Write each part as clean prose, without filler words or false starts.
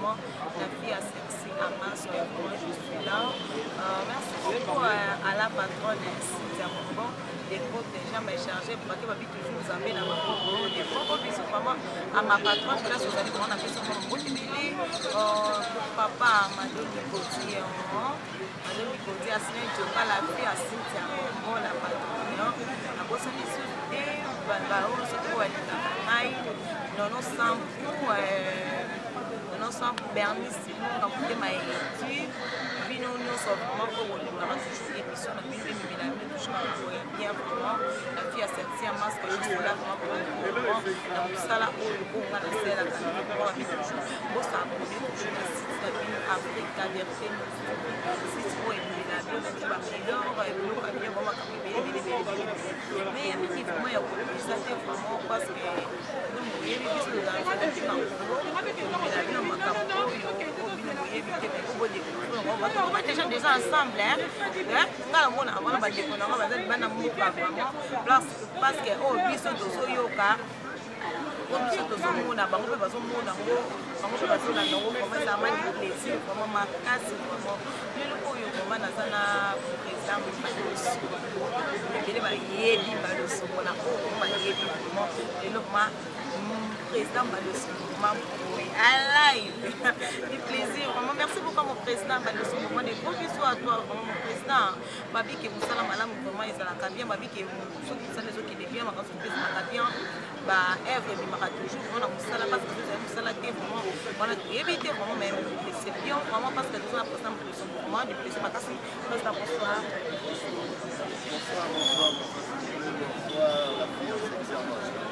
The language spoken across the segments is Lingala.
vraiment la fille à Sexy Amas, vraiment je suis là. Merci beaucoup à la patronne Cynthia Bonbon. Des groupes déjà m'a chargé pour que ma vie toujours vous amène à ma propre. Des propres bisous vraiment à ma patronne, je laisse vous allez vraiment appeler son nom. Papa Madame Nicoti, Madame Nicoti a signé la fille à Cynthia Bonbon, la patronne. A bossé les sous et Barbaro, surtout à l'Italie. Non, sans Bernice, nous avons fait ma étude. Puis nous sommes vraiment pour le moment, toujours émission, nous avons fait bien vraiment. La fille a sorti un masque, je suis là vraiment pour le moment. Donc ça là, on va laisser la caméra pour avoir toujours. Bon, ça a produit toujours le site de Afrique, la vérité, si tu veux aimer la vie, tu vas faire l'or, et puis on va bien voir ma caméra. Mais effectivement, il y a beaucoup de ça, vraiment, parce que nous, vous voyez, les bisous dans la vie, on va déjà ensemble, parce que oh biso tozoyoka biso tozomona bango mpe bazomona ngo bango mpe bazolanda ngo vraiment ça m'a dit plaisir vraiment makasi vraiment lelo oyo vraiment naza na président Baloso ebele bayebi Baloso mpona oyo bayebi vraiment lelo ma président Baloso live. Du plaisir, vraiment. Merci beaucoup mon président. Vraiment des gros bisous à toi, vraiment mon président. Babi qui vous salam malam, vraiment ils ont la bien. Babi qui vous salam les autres qui est bien, ma grande surprise ma bien. Bah Ève il m'a toujours vraiment vous salam parce que vous avez vous salam vraiment. Voilà, éviter vraiment même c'est bien vraiment parce que nous avons président Baloso vraiment du plaisir. Merci président bonsoir.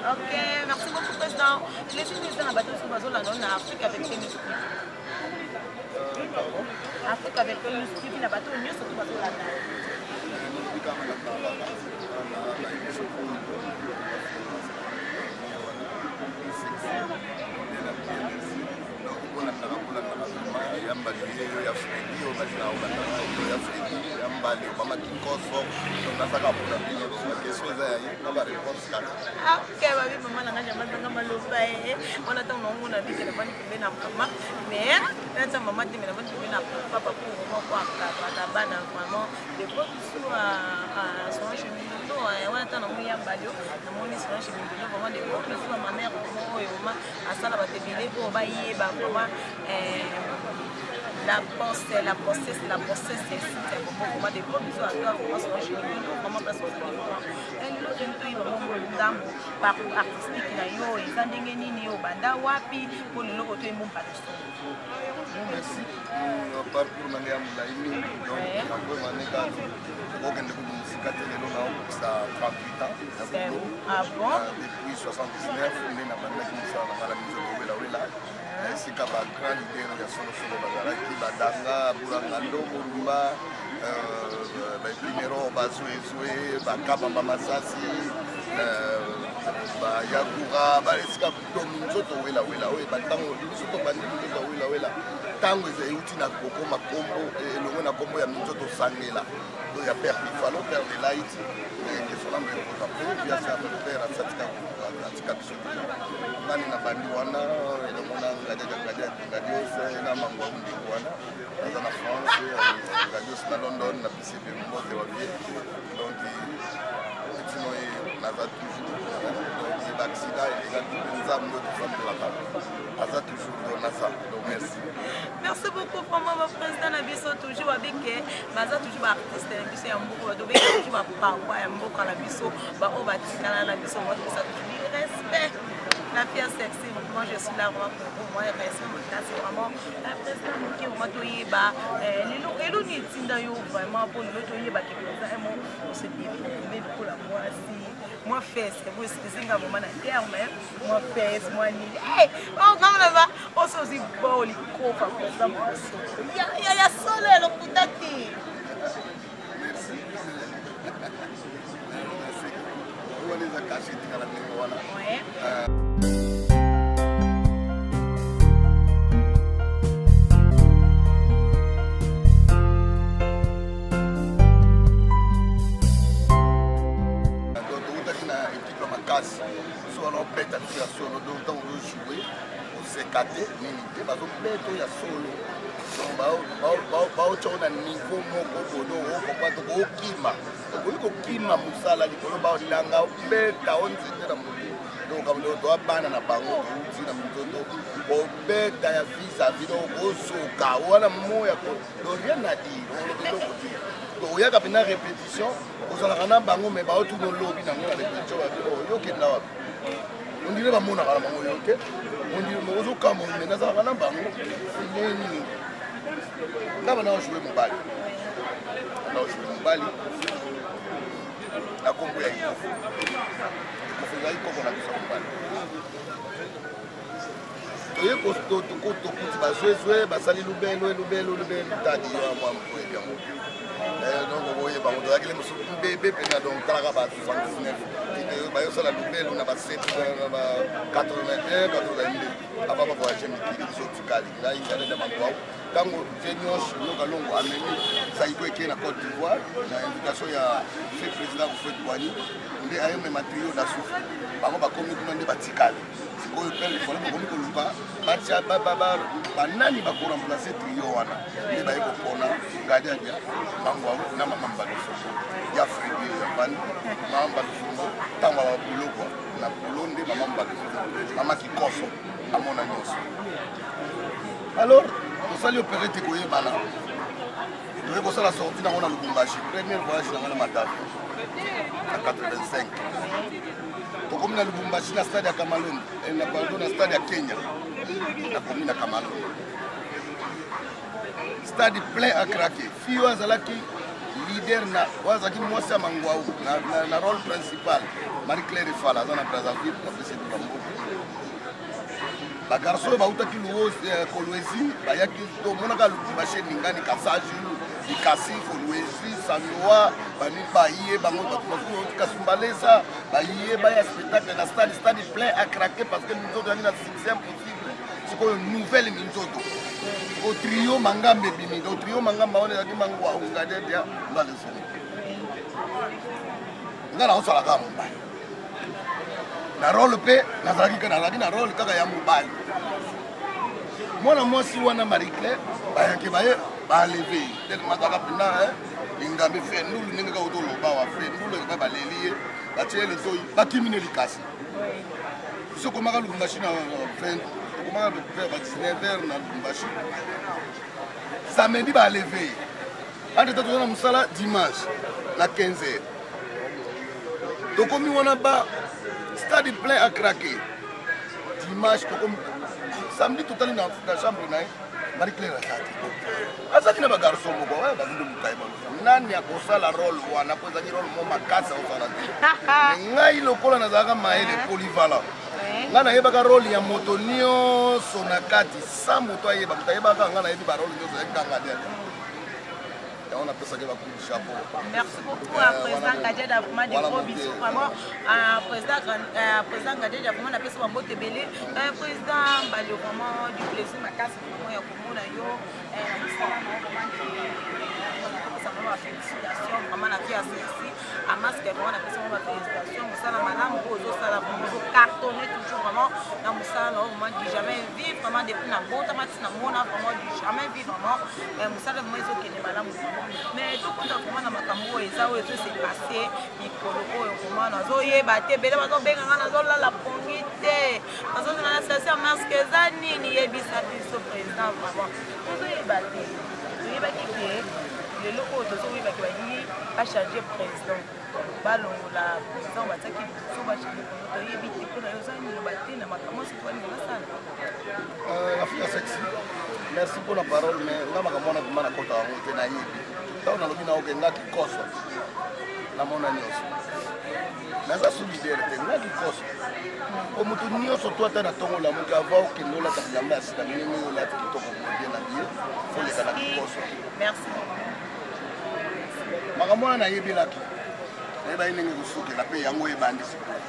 Ok, merci beaucoup président. Les filles dans la bateau sur la non Afrique avec les muscles. Afrique avec les muscles, la bateau mieux surtout bateau là. Ok, maman n'a jamais maloba on attend non on a dit que la bonne qui na maman mais là maman dit mais la bonne qui na papa pour quoi la bana vraiment des gros bisous à son cheminot on attend non ya balio na moni son cheminot vraiment des gros bisous à ma mère vraiment et maman à ça la ba tebile pour ba yeba vraiment la possesse, c'est vraiment des gros bisous à toi, vraiment, son cheminot, vraiment, parce que c'est vraiment parcours artistique, il y a des gens banda wapi, pour le logo, tu es mon Baloso. Merci. Parcours Mangé Moulaïni, donc, ça 38 ans. Ah bon? Depuis 79, on est dans la musique ainsi qu'à la grande idée de Solo Bazaraki, Badanga, Burangando, Murumba, Pinero, Bazoué, Bakaba, Masasi, Yagura, Baleska, Dominzoto, Wela, Batango, Soto Bandito, Wela, Tango is a Utina Coco, Macombo, et le Mona Combo, Yamizoto Sanela. Donc il y a perdu, il faut faire des lights, et son âme est pour la bien ça peut faire à cette capsule. Nani na Bandiwana, et le Mona Gadios, na Mango, dans la France, Gadios na London, na PCB, donc sinon il n'a pas toujours l'accident et les âmes de femmes de la part. Ça toujours dans ça. Donc merci. Merci beaucoup vraiment mon président Nabiso toujours avec baza toujours artiste Nabiso ya mboko donc toujours ba papa ya mboko na biso ba on va tikana na biso moi ça toujours respect. La fille sexy, moi je suis là pour moi, c'est vraiment la présidente qui m'a dit les loups n'y vraiment pour le loto y qui on se dit mais pour la moi si moi fais c'est vous c'est un moment à terme moi fais moi ni oh comment on va on se dit bon les copains par exemple il y a soleil le coutati merci on les a cachés dans la maison voilà ouais soit on pète à jouer, koseka te nini te bazobeta ya solo baotya na niveau moko bono okokwata okokima okoki kokima mosala likolo baolanga obeta onzete na motu donc toabana na bango outi na minzoto obeta ya vis-à-vis donc ozoka wana moya donc rien à dire oyaka mpena répétition ozalaka na bango me baotuna olobi nango na répétition oyokenda wapi ondire bamonaka na bango yo te ozokamba me nazalaka na bango nini nga bana ojoue mobali na kombo ya ikofu ezali koko na biso mobali toye tokuti bazwezwe basali lubelo tadi yo mwa mokoyebi yango donc okoyeba moto azalaki le mosusu mbebe mpena donc talaka ba 79 bayosala lubelo na ba 7 na ba 81 82 apa bavoyage mikili biso tikali ngai ngalenda mangwao ntango te nyonso lokalongo amemi saiko eke na Côte d'Ivoire na invitation ya chef président Houphouët Boigny nde ayomema trio na sufu bango bakomi kuna nde batikali sikoyo pere lifole bakomi koluka batya banani bakoremplace trio wana nde baye kopona ngadiadia mangwao na mama mbalosongo ya fredi ya bani mama mbalosongo ntango babulokwa na bulo nde mama mbalosongo mama kikoso amona nyonso alors tosali opéré te koyebana toye kosala sorti nango na Lubumbashi première voyage nango na Matadi na 85 tokomi na Lubumbashi na stade ya Kamalonde na stade ya Kenya nakomi na Kamalonde stade plein à craquer fiyo azalaki leader na wazaki mwasi ya mangwau na rôle principal Marie-Claire Efala aza na Brazzaville apesi bamboka bagarso bautaki kolwezi bayaki tomonaka Lubumbashi eningani kasaju likasi kolwezi sandoa bani baye bango bato kasumbalesa baye baya spectacle na stade plein à craquer parce que nous autres na succès impossible sikoyo nouvelle minzoto au trio mangambe bimi au trio mangamba on ezaki mango aungade ya mbaleso ngala osala kama mbai na rôle pe nazalaki na rôle kaka ya mobali mwana mwasi wana Marie-Claire bayaki baye baleve tellement azalaka mpena lingambe fe ndulu ndenge kaka otoloba wa fe ndulu eka baleli ye batie litoi bakimine likasi biso komaka Lubumbashi na 20 tokomaka ba 19h na Lubumbashi samedi baleve ande toza na mosala dimanche na 15h tokomi wana ba stade plein à craquer dimanche tokomi samedi totali na chambre na ye Marie-Claire azalaki na bagarso moko bazindo mokai nani akosala rôle wana po ezalaki rôle mo makasi akosala te ngai lokola nazalaka mayele polyvalent ngai nayebaka rôle ya moto nyonso na kati sa moto ayeba moto ayebaka ngai nayebi barôle nyonso yakanga te on a pensé que va couper le chapeau. Merci beaucoup à président Ngadia d'Afuma des gros bisous vraiment à président Ngadia d'Afuma n'a pas son beau tébélé président Balio vraiment du plaisir ma casse vraiment ya komona yo félicitation vraiment na vie à ceci à masque vraiment na personne ma félicitation musala malamu ozo sala vraiment cartonné toujours vraiment na musala au moment du jamais vivre vraiment depuis na bonta matina mona vraiment du jamais vivre vraiment musala moi zo kene malamu mais tout compte vraiment na makambo eza oyo to s'est passé mikolo oyo comment nazoyeba te bele bazobenganga nazolala pongi te bazozala na station masque eza nini yebisa biso président vraiment tozoyeba te toyebaki te lelo oyo tozoyebaki balingi bachange président balongola président batiaki biso bachange président toyebi te mpona yo ozali liloba te na makambo soki balingi basala la fille sexy merci pour la parole mais nga makambo wana vraimen nakota yango te nayebi ntango nalobi na okengaki koso namona nyonso naza solidaire te ngaki koso po moto nyonso to ata na ntongo lamoki ava okende olata bilamba ya sika ndenge olati kitoko bien na bie foleka na kikoso makambo wana nayebelaki nayebaki ndenge kosukela mpe yango ebandi sikoyo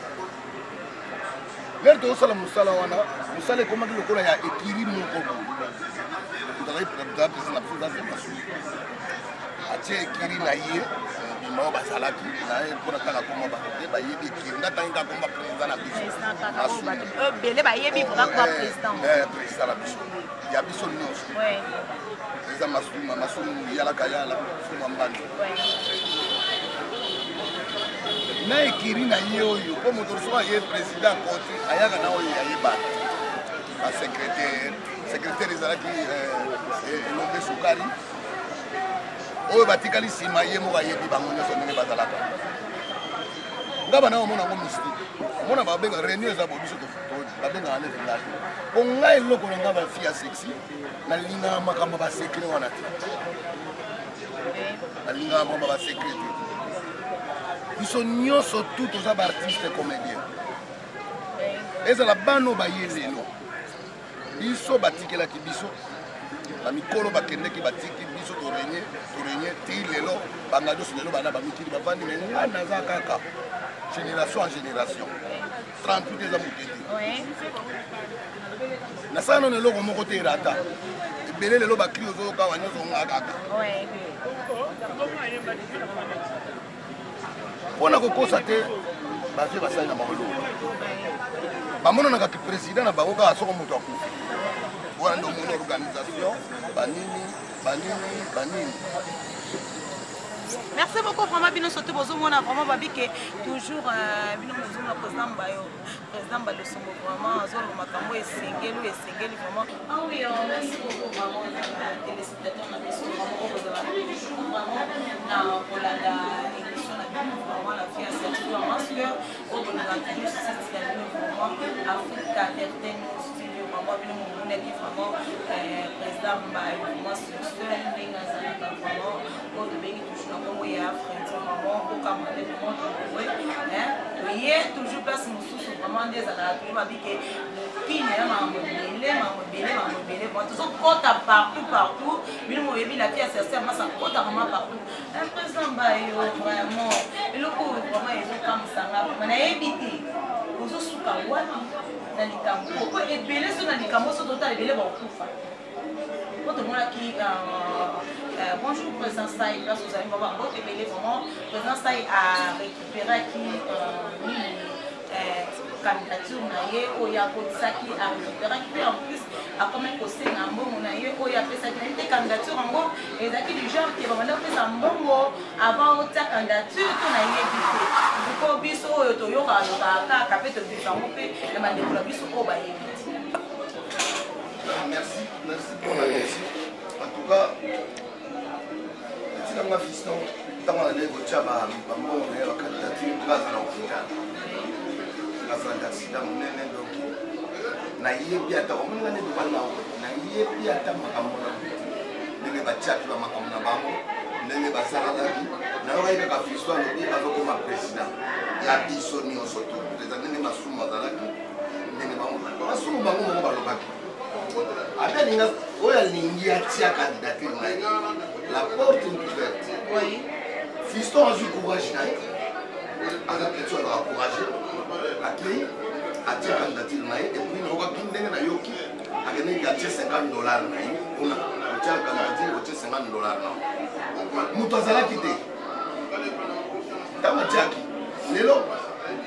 lere tozosala mosala wana mosala ekomaki lokola ya ekiri moko apesi na biso zazemasu atie ekiri na ye bima oyo bazalaki na ye mpona ntanga komba baye bayebi ekiri ngatangi kakomba président na biso belé bayebi pour quoi président président la biso ya biso nyonso eza masumu yalaka yala suma mbandi na ekiri na ye oyo po moto soki aye président koti ayaka na oyo yayebana basecrétaire ezalaki elombe sukari oyo batikali nsima ye moko ayebi bango nyonso ndenge bazalaka nga bana omona yango mystique omona babenga réunion eza bobiso babengaka ne village po ngai eloko na nga bafi ya sexy nalingaka makambo basekre wana te nalingaka makambo basekre te biso nyonso tu toza baartiste comédien ezala bano baye lelo biso batikelaki biso bamikolo bakendeki batiki biso torenye ti lelo banga nyonso lelo bana bamikili bavandi me nga naza kaka génération en génération 38 eza moke te nasala nano eloko moko te erata ebele lelo bakri ozoyokawa nyonso nga kaka mpona kokosa te bavie basali na bango eloko bamonanaka ki président na bango kaka soko moto akufi wana nde omona organisation banini. Merci beaucoup, vraiment, bien sauté pour vous. On a vraiment babi que toujours bien nous le président Bayo, président Bayo Sombo vraiment, zone le makambo et single vraiment. Ah oui, merci beaucoup vraiment la téléspectateur na biso vraiment au de la vraiment na Holanda émission na vraiment la fille à cette parce que au de la toujours c'est vraiment Africa Entertainment Studio vraiment bien nous dit vraiment président Bayo vraiment c'est une ligne à ça vraiment au de béni toujours comme il y a vraiment au Cameroun vraiment il y a toujours place mususu vraiment des à tout va dire que qui n'est pas toujours compte partout mais nous voyons la pièce c'est ça ça compte vraiment partout un président Bayo vraiment le coup vraiment ils ont comme ça on a évité aux autres kawani dans les camps pourquoi et belé sur dans les camps sur total belé va kufa quand on a qui bonjour président Saï parce que vous allez voir votre belé vraiment président Saï a récupéré qui candidature naie oya kotsaki a récupéré qui en plus a quand même posé un bon naie oya fait sa candidature en gros et zaki du genre qui va maintenant fait un bon avant ta candidature to naie bité ko biso to yo ka ka kapé to biso mo pe na mandeko la biso ko ba yebiti. Merci pour la question. En tout cas c'est ma fiston tant on a des gochaba ba mo na la candidature grâce à l'hôpital accident munene donc na yebi ata omuna ne bana na yebi ata makambo na ndenge bachaki ba makambo na bango ndenge basalaki na oyo ka fiso alobi azokoma président ya biso nyonso to ndenge masumu azalaki ndenge bango masumu bango moko balobaki ata ninga oyo alingi atia candidature na la porte ouverte oui fiston a eu courage na ala peut-être a encouragé accueilli à tia candidature na et puis na oka kindenge na yoki akene gatie $50 na ye ona tia candidature otie $50 na muto azalaki te tama tiaki lelo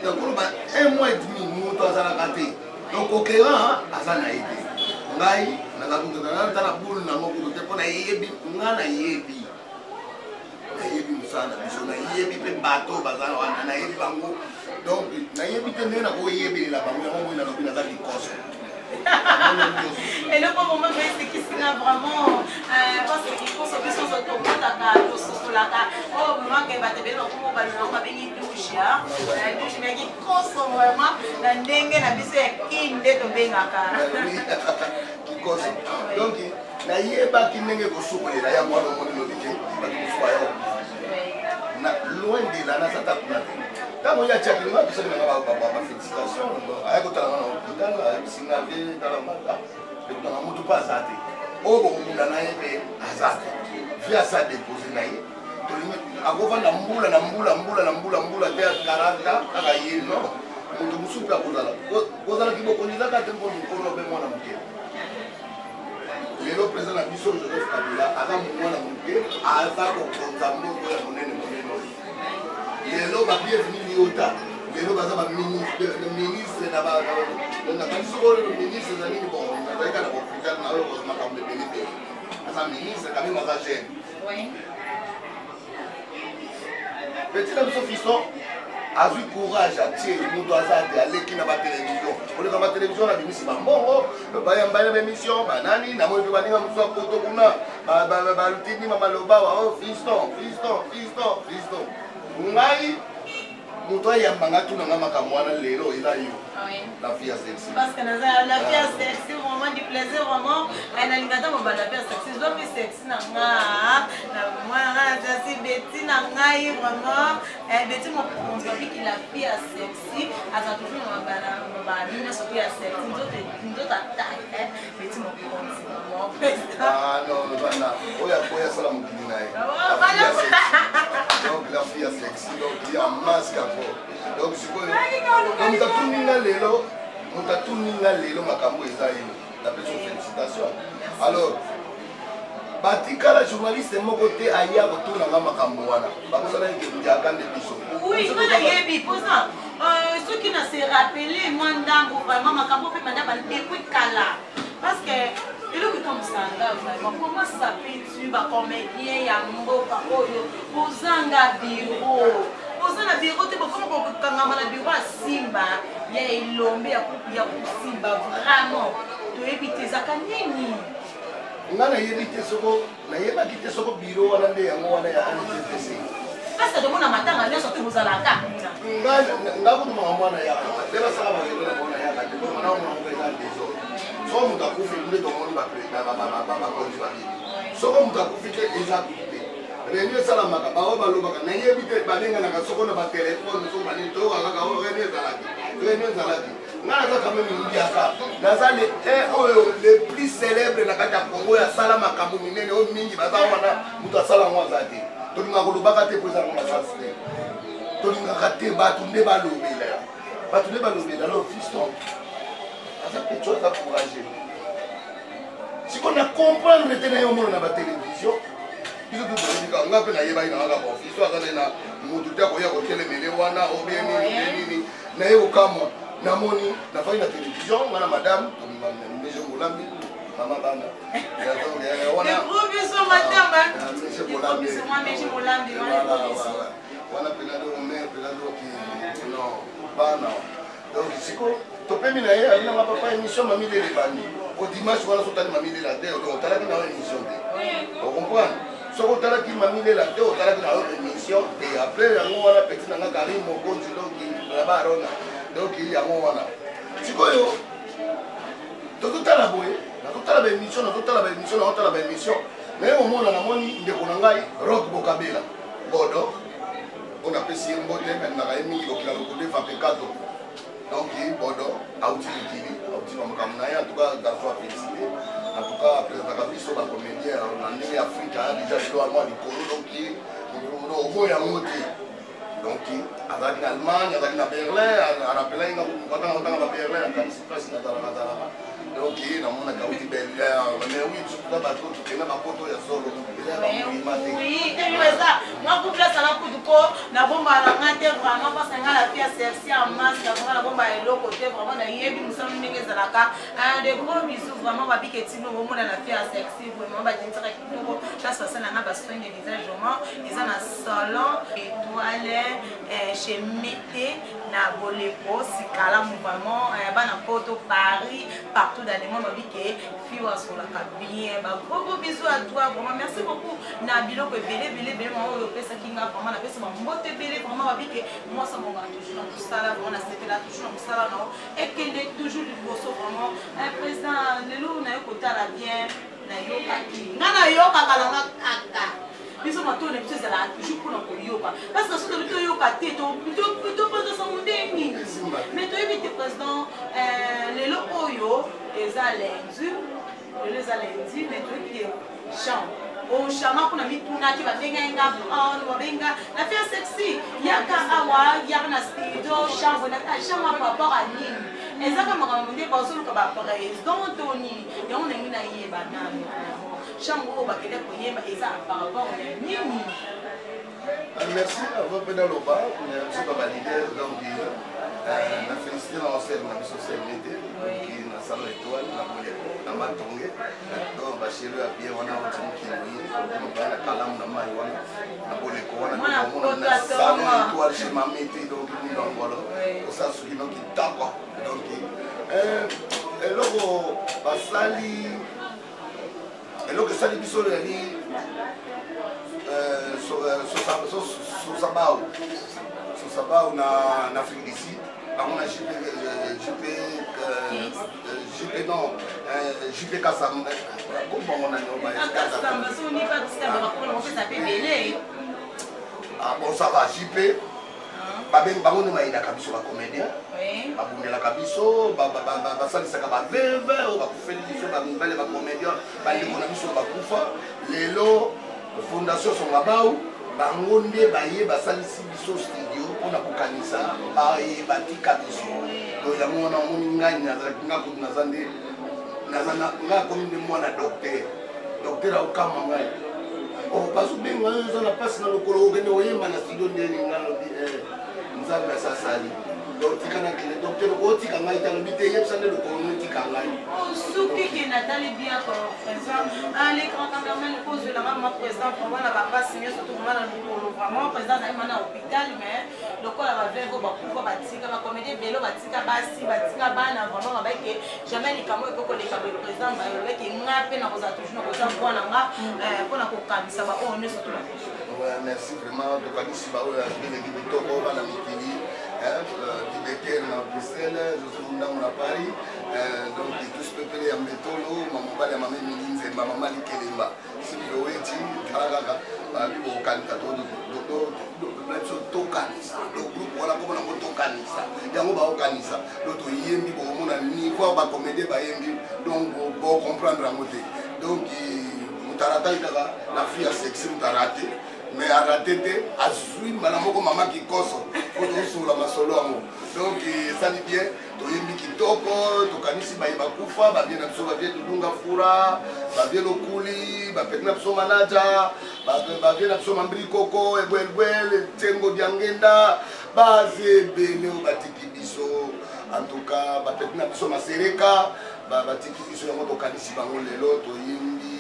yakoloba 1 mois et demi muto azalaka te donc okera aza na ye te ngai nazakutana na bulu na moko te mpona yebi nga na yebi musana biso na yebi pe bato bazala wana na yebi bango donc na yebi te ndenge na koyebelela bango yango moi nalobi naza likoso et le bon moment c'est qui sera vraiment parce qu'il faut se biso so to kotaka to so la ka oh vraiment que batebele ko mo balona ba bengi douche douche mais qui koso vraiment na ndenge na biso ya kinde to bengaka kikoso donc na yeba kindenge ko sukolela ya mwana mo lobi ke ba ko yo na loin de la nasa tapuna tant on y a tchaki ma biso na ba félicitation ayako tala na hôpital singa ve tala mata et na mutu pas azate o bo munda na yebe azate via sa déposer na ye to limi akova na mbula te 40 aka ye no mutu musuka kozala kiboko ndaka tempo mukolo be mwana muke lelo président na biso Joseph Kabila aza mwana muke aza ko konza mboko ya monene lelo ba bienvenue liota lelo baza baministre nakanisi oyo ministre eza nini bon nazalika na hôpital na oyo makambo ebelebele aza ministre quand même aza jeune petit na biso fiston azwi courage atie moto aza te aleki na batelevizio koleka batelevizio na bimisi bambongo bayambali na bémission banani namoni mpe baninga mosusu ya poto kuna balutindima maloba fiston ngai moto ayambanga tunanga makambo wana lelo eza yo la fille à sexy parce que la fille à sexy vraiment du plaisir vraiment nalinga ta mobala la fille à sexy je dois sexy na nga na moi na si Betty na ngai vraiment Betty mon papi qui la fille à sexy aza toujours na mobala bina surtout à sexy nous ta taille Betty mon papi ah non bana oya sala mukini naye donc la fille à sexy donc il y a masque à fort donc sikoyo mutatuninga lelo makambo eza yo napesa félicitation alors batikala journaliste moko te aya kotunanga makambo wana bakosala ekebundiaka nde biso oui ngana yebi posa soki na se rappele mwa ndambo vraiment makambo mpe manda bandekwi kala parce que eloko ekamwisanga vraiment comment ça peut-tu bacomédien ya mboka oyo kozanga biro oza na biro te bokoma kokangama na biro ya simba ya elombe ya kosimba vraiment toyebi te ezaka nini nga nayebi te soko nayebaki te soko biro wana nde yango wana ya anttc kasi tomona matanga nyonso te bozalaka nga kutumaka mwana yaka te basala bakelo na mwana yaka te mana omonango eza deso soko moto akufi nde tomoni bakonzi babili soko moto akufi te eza te réunion esalamaka bao balobaka nayebi te babenganaka soko na batelefone soko banini toyokakaka o réunion ezalaki nga naza quand même mingiaka naza le oyo le plus célèbre na kati ya congo asala makambo minene oyo mingi baza wana moto asala yango aza te tolingaka kolobaka te po ezalanga masasi te tolingaka te bato nde balobela lo fiston aza peto aza courage siko na comprendre te na ye omona na batelevizio biso tutolobika nga mpe nayebaki na kaka bon fisto aza na motu te akoya kotelemele wana obie nini naye kokamwa namoni nafaki na télévision wana madame mejo molambi mama bana wana pelado mer pelado non bana donc siko topemi na ye alinanga papa émission mamilele bani o dimanche wana sotali mamilele te donc otalaki na yo émission te ocomprendre soki otalaki mamilela te otalaki na yo émission te après yango wana petit nanga karim mokonzi doki laba arona doki yango wana sikoyo tozotala boye nazotala baémission naotala baémission naye omona namoni ndeko na ngai rock bokabela bodo on apesi ye mbote menaka ye mingi kokila lokodefa pekato donc bodo auti likili auti bamakambo na ye en tout cas garçon a félicité en tout cas apresentaka biso bacomédien na ndenge afrika déjà lelo amwa likolo donc omo yango te donc azalaki na allemagne azalaki na berlin arapelaki nga batanga otanga baberlin akanisi place nazalaka donc namonaka uti berlin mais oui tukuta bato tokenda bapoto ya solo eza bamoima te eza nga couple asala kutuko nabombaka te vraiment parce nga la fille aserci en masse nga nabomba eloko te vraiment nayebi mosala ndenge ezalaka de gros bisous vraiment babika etino omona la fille asexi vraiment batintisaka kitoko place basalanga basoin de visage vraiment eza na salon étoile chez Mété na Bolepo Sikalamu vraiment bana poto Paris partout dans le monde babike fille asolaka bien ba gros bisous à toi vraiment merci beaucoup na biloko belé moi oyo pesa kinga vraiment na pesa mbote belé vraiment babike moi ça monga toujours tout ça là vraiment na c'était là toujours tout ça là non et qu'elle est toujours du bosso vraiment un président lelo na yokota la bien na yokaki ngana yokaka na kaka biso matone biso ezala toujours mpona koyoka parce que soki toyoka te topoza sango ndenge mais toyebi te président lelo oyo eza lundi mais toyebi te champ oshanga kuna mitunaki babenga babenga la fille sexy yaka awa yaka na studio chambre na chambre par rapport à nini ezaka makambo nde bazoluka baprésident toni yango ndenge nayeba nano chambre oyo bakende koyeba eza par rapport à nini merci avant mpe naloba soka balider donc enregistré dans scène na biso scène été na salon étoile na boleko na matonge donc bachelo ya bien wana otiki ni na kalamu na mai wana na boleko wana na salon étoile chez mamete donc ni ngolo ça soki donc kitako donc eloko basali eloko sali biso yali Sabao na Afrique d'ici, on a JP non, JP Kassam. Comment on a nommé ah bon, ça va, JP. Babeng bango ma ina kabiso ba comédien. Babumela kabiso, basalisaka ba veve, ba kufeliso ba mbele ba comédien, ba likona biso ba kufa. Lelo fondation son Mabao. Bango nde baye basalisi biso studio mpona kokanisa baye batika biso to yango wana omoni ngai nazalaki nga komi nde mwana docteur aokama ngai bazobenga oyo eza na mpasi na lokolo okende oyemba na studio ndeni nga lobi nzambe asasali otika na kele docteur otika ngai talobi te yebisa nde lokolo notika ngai soki ke natali bien président les grands cameraman pose la maman président vraiment la papa signé surtout vraiment na lokolo vraiment président na mana hôpital mais lokola ba vengo ba kufa batika ba comédie belo batika basi batika bana vraiment ba ke jamais likamo ekoko le kabo président ba yo ke ngape na koza toujours na koza mpona nga mpona kokamisa ba one surtout la merci vraiment de kanisi ba oyo bien équipe toko bana mikili Tibétaire à Bruxelles, je suis dans Paris, donc tout ce peuple est en métolo, maman va la maman Milinze, maman Mali Kelemba, si vous voulez, Karaga, au candidat de Tokanisa, le groupe voilà comment on Tokanisa, il y a un Tokanisa, l'autre Yembi, on a niveau, on va commédier, donc pour comprendre la montée. Donc, Moutarata, la fille a sexy, Moutarate. Mais à rater, à suivre maman qui cosse, pour sur la masolo. Donc, ça dit bien, tu es mis qui toque, tu connais si Baïba Koufa, bien absolument bien, tu dunga fura, bien le couli, bien absolument manager, bien absolument bricoko, et well, tengo diangenda, base, bene, batiki biso, en tout cas, bien absolument sereka, batiki biso, y'a mon canisi bango lelo, tu yimbi.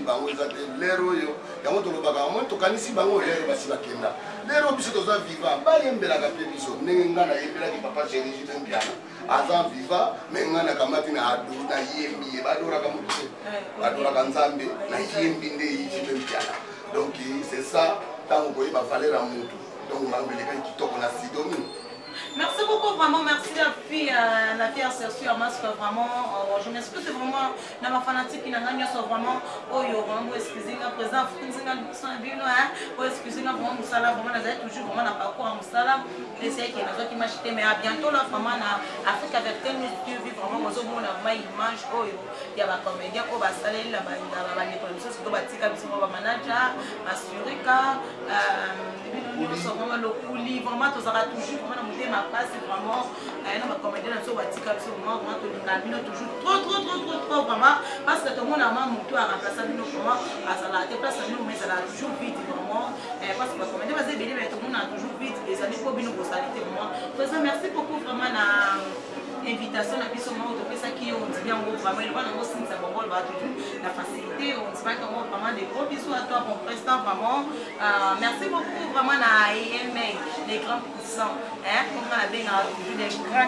Bango ezate lero yo yango tolobaka mo tokanisi bango lero basi bakenda lero biso toza vivant bayembelaka mpe biso ndenge nga nayembelaki papa chéri jibe mpiana aza vivant me nga nakamati na ado nayembi ye badoraka motu te badoraka nzambe nayembi nde jibe mpiana donc c'est ça ntango koyeba valeur ya motu donc mangolekaki kitoko na sidomi. Merci beaucoup, vraiment. Merci la fille sur masque, vraiment. Je m'excuse vraiment. Dans ma fanatique, qui n'a rien sur vraiment. Oh, yo, vraiment, excusez-moi, président, excusez-moi, vraiment, Moussala, vraiment, vous êtes toujours vraiment dans le parcours à Moussala. J'essaie qu'il y en a qui m'a acheté, mais à bientôt, là, vraiment, en Afrique, avec tel milieu, vraiment, aux hommes, on a vraiment image. Oh, yo, il y a des comédiens, on va saler, là, les productions, surtout, batika, on va manager, Masurika, vraiment, le coulis, vraiment, tout ça, toujours, vraiment, c'est vraiment un comédien sur WhatsApp, c'est vraiment toujours trop vraiment parce que tout le monde a un moto à remplacer nous comment à ça la place nous mais ça a toujours vite vraiment parce que le comédien va se bénir mais tout le monde a toujours vite les années pour bien nous saluer vraiment. Merci beaucoup vraiment na invitation à biso mo de ça qui on dit bien vraiment il va dans aussi ça bon va toujours la facilité on dit pas comment vraiment des gros bisous à toi mon président vraiment merci beaucoup vraiment na IMA les grands puissants hein comment la bien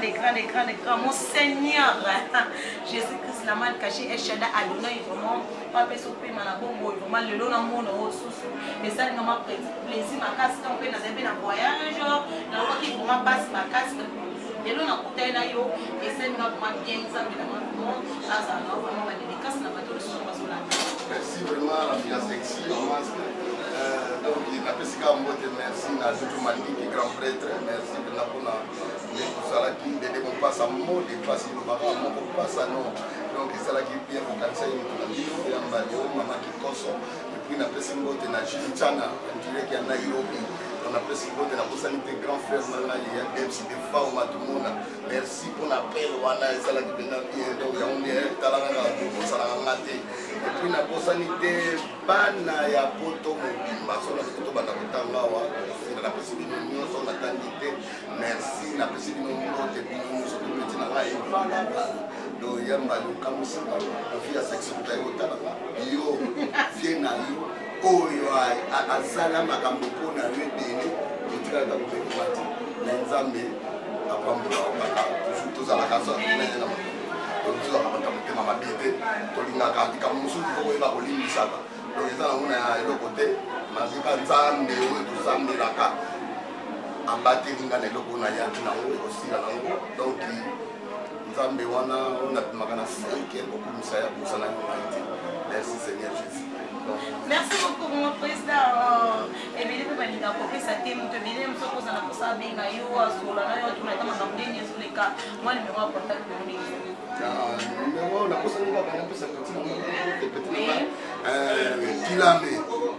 des grands mon Seigneur Jésus-Christ la mal caché et Shada Adonai vraiment pas pe sope mana bongo vraiment le long na monde ressources et ça nous m'a plaisir ma casse on peut na zebe na voyage na quoi qui vraiment passe ma casse et là, on a coupé là, et c'est notre bien ça, mais ça, ça va vraiment la dédicace, la bateau de son là. Merci vraiment, la fille sexy, donc, il a fait ce qu'on veut, merci, à tout Mandi, qui est grand prêtre, merci de la bonne pour ça, qui on passe à mot, et passe le baron, on passe à non. Donc, c'est là qui est bien pour cancer, il y a un bateau, maman qui cosse, et puis, il a fait ce qu'on veut, Chana, on dirait qu'il y a Nairobi. On a pris ce qu'on a posé grand frère, il y a des femmes, tout le monde. Merci pour l'appel, on a ça qui est bien, donc on est talent, on a et puis on a posé bana ya poto mobimba, on a poto bana kotanga wa, on a posé une union, on a tangité, merci, on a posé une union de na ngai balaba do yamba lukamisa ofia section tayo tala yo vie na yo oyo azala makambo mpona yo ebele otikala komekmati na nzambe apambola kaka toujours tozalaka so nene na tozalaka motema mabe te tolingaka likambo mosusu tokoyeba kolimbisaka donc eza nango na eloko te mazika nzambe oyo tozambelaka ambatelinga na eloko na yaki nango ekosila nango donc nzambe wana oyo napimaka na 5 okomisa ya kusa na yo te merci Seigneur Jésus. Merci beaucoup mon président. Et bien les gens qui ont été mon bien nous sommes dans la course à bien yo sur la yo tout le temps dans les sur les cas moi le numéro contact de mon numéro la course à bien on peut s'appeler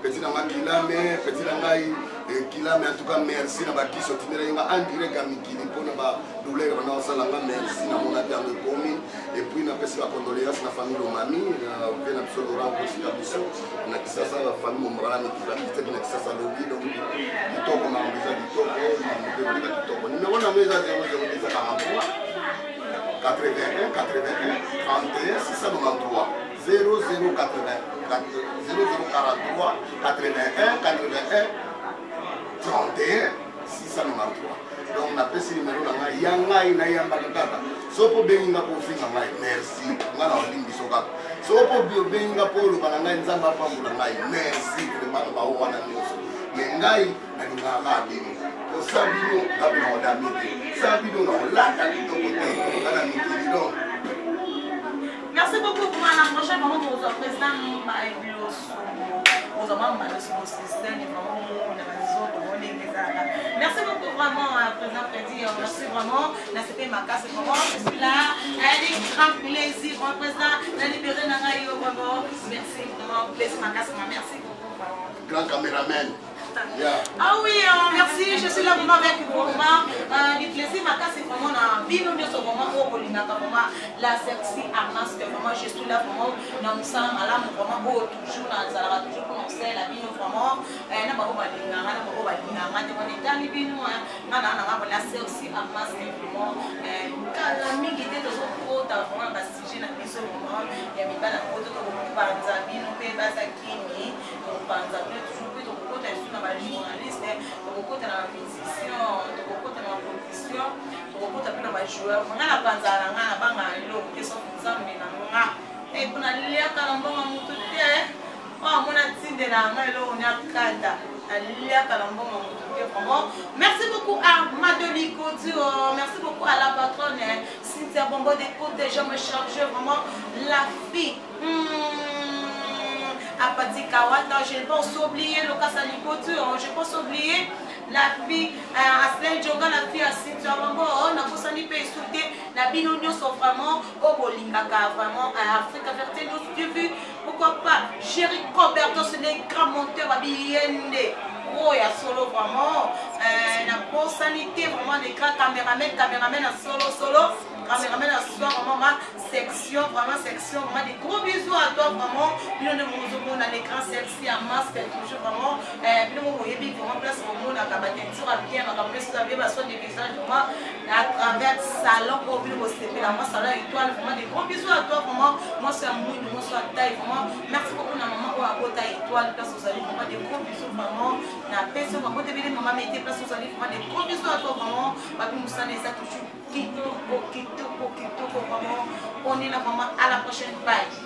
petit nama kilame en tout cas merci na baki sotinela inga en direct à mikili pona ba douleur na salanga merci na mon bien de commune et puis na pesi ba condoléances na famille de mami na bien absolument aussi la biso na kisasa la famille momara na kitaki na kisasa lobi donc kitoko na mbeza kitoko na mbeza kitoko numéro na meza 00 81 31 693 0043 81 81 31 693. Donc, on appelle ce numéro là, Yanga ina yamba kaka. Sopo benga ko finga ngai, merci. Ngana olimbi soka. Sopo benga polo bana ngai nzamba pambula ngai, merci. Vraiment ba wana nyoso. Mengai na ngaka bino. O sabino ngabina odamite. Sabino na olaka kitoko te. Kana mikili donc. Merci beaucoup pour la prochaine moment pour votre président aux amants de ce système et vraiment on a besoin de les merci beaucoup vraiment président Freddy merci vraiment n'acceptez ma casse vraiment je suis là avec grand plaisir mon président la libérer Nangayo vraiment merci vraiment plaisir ma casse merci beaucoup vraiment grand caméraman. Yeah. Ah oui, merci, je suis là vraiment avec vous. Du plaisir, ma casse c'est vraiment un bino de ce moment où la sexy à masque, vraiment, je suis là vraiment, nous sommes à la vraiment toujours dans la toujours prononcé la bino vraiment, n'a pas la sexy à masque vraiment, quand mi était de son côté, vraiment, parce que j'ai la mission vraiment, il y a mis pas la photo de mon panza, bino, pas ça qui ni, mon panza, toujours na ba journaliste tokokota na musicien tokokota na production tokokota pe na ba joueur nga na panzala nga na banga lo keso nzambe na nga e kuna lia kala mbonga mutu te mona tinde na nga lo nya kanda lia kala mbonga mutu te vraiment merci beaucoup à Madoli Couture merci beaucoup à la patronne Cynthia Bombo des côtes déjà me charger vraiment la fille à Pati Kawata, je ne pense oublier le Kasani Couture, je pense oublier la fille à Aslen Djonga, la fille à Cynthia Bombo, on a Kosani Pe Souté, la binonio sont vraiment au Bolingaka, vraiment à Afrique Verté, nous TV, pourquoi pas, Chéri Roberto, c'est des grands monteurs à Biende. Oh, il y a solo vraiment, la personnalité, vraiment des grands caméramens à solo, caméraman à soi, vraiment ma section, vraiment des gros bisous à toi, vraiment, nous on a l'écran sexy à masque, toujours vraiment, nous on voyait vraiment place au monde, à la teinture à bien, à la place de la soin des visages, vraiment, à travers salon, au bureau, au CP, la moi, salon étoile, vraiment des gros bisous à toi, vraiment, moi c'est un mouille, moi c'est un taille, vraiment, merci beaucoup à maman, à Bota étoile, place aux alliés, vraiment des gros bisous, vraiment, la personne, vraiment, maman mettait place aux alliés, vraiment des gros bisous à toi, vraiment, Papi Moussa, les a toujours kitoko, vraiment, on est là vraiment à la prochaine page.